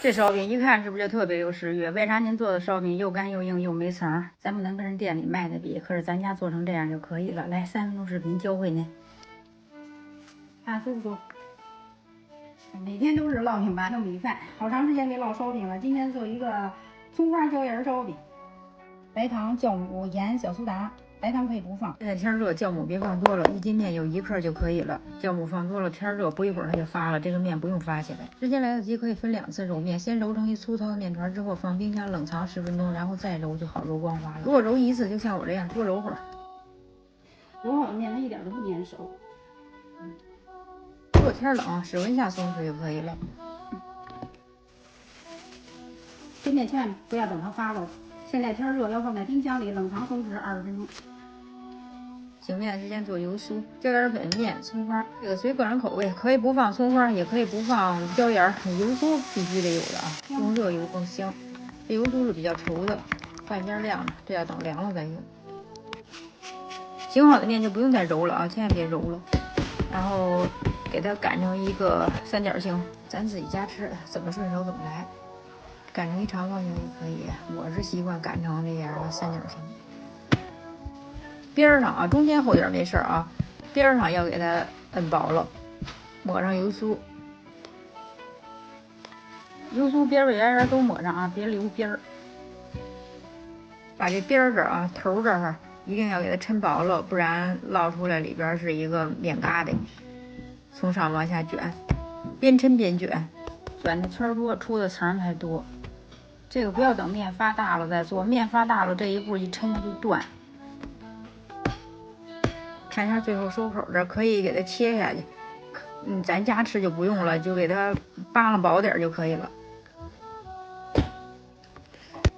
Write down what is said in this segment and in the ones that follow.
这烧饼一看是不是就特别有食欲？为啥您做的烧饼又干又硬又没层？咱不能跟人店里卖的比，可是咱家做成这样就可以了。来，3分钟视频教会您。看舒不舒服？每天都是烙饼馒头米饭，好长时间没烙烧饼了。今天做一个葱花椒盐烧饼，白糖、酵母、盐、小苏打。白糖可以不放。现在天热，酵母别放多了，1斤面有1克就可以了。酵母放多了，天热不一会儿它就发了，这个面不用发起来。时间来得及可以分2次揉面，先揉成一粗糙的面团之后放冰箱冷藏10分钟，然后再揉就好揉光滑了。如果揉一次，就像我这样多揉会儿。揉好的面它一点都不粘手。如果天冷，室温下松弛就可以了。这面千万不要等它发了。现在天热，要放在冰箱里冷藏松弛20分钟。醒面之前做油酥、椒盐粉、面、葱花，这个随个人口味，可以不放葱花，也可以不放椒盐。油酥必须得有的啊，用热油更香。这油酥是比较稠的，半边晾着，这要等凉了再用。醒好的面就不用再揉了啊，千万别揉了。然后给它擀成一个3角形，咱自己家吃，怎么顺手怎么来。擀成一长方形也可以，我是习惯擀成这样的3角形。边上啊，中间厚点没事啊，边上要给它摁薄了，抹上油酥，油酥边边沿沿都抹上啊，别留边儿。把这边这儿啊，头这儿一定要给它抻薄了，不然烙出来里边是一个面疙瘩。从上往下卷，边抻边卷，卷的圈多，出的层才多。这个不要等面发大了再做，面发大了这一步一抻它就断。看一下最后收口这可以给它切下去，咱家吃就不用了，就给它扒拉薄点就可以了。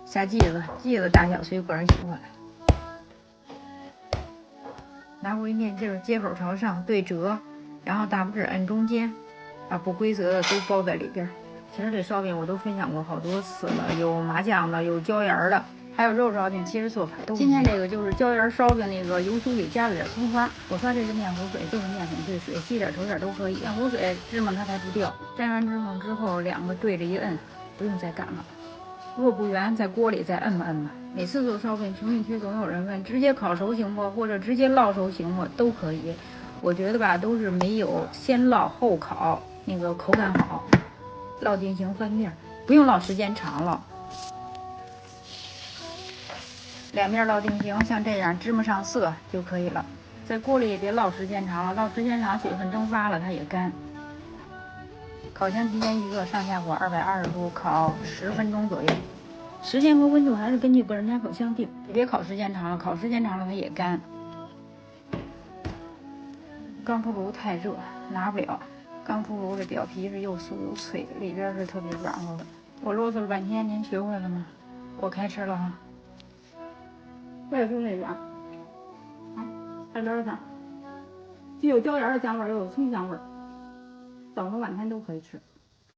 下剂子大小随个人喜欢。拿回面镜，接口朝上对折，然后大拇指摁中间，把不规则的都包在里边。其实这烧饼我都分享过好多次了，有麻酱的，有椒盐的，还有肉烧饼，其实做法都一样。今天这个就是椒盐烧饼，那个油酥里加了点葱花。我刷这是面糊水，就是面粉兑水，稀点稠点都可以。面糊水芝麻它才不掉。粘完芝麻之后，2个对着一摁，不用再擀了。如果不圆，在锅里再摁吧摁吧。每次做烧饼，评论区总有人问，直接烤熟行不？或者直接烙熟行不？都可以。我觉得吧，都是没有先烙后烤那个口感好。烙定型翻面，不用烙时间长了。2面烙定型，像这样芝麻上色就可以了。在锅里也别烙时间长了，烙时间长水分蒸发了它也干。烤箱提前预热，上下火220度烤10分钟左右。时间和温度还是根据个人家烤箱定，别烤时间长了，烤时间长了它也干。刚出炉太热，拿不了。刚出炉的表皮是又酥又脆，里边是特别软和的。我啰嗦了半天，您学会了吗？我开吃了哈。外酥内软，还边上既有椒盐的香味，又有葱香味，早晨晚餐都可以吃。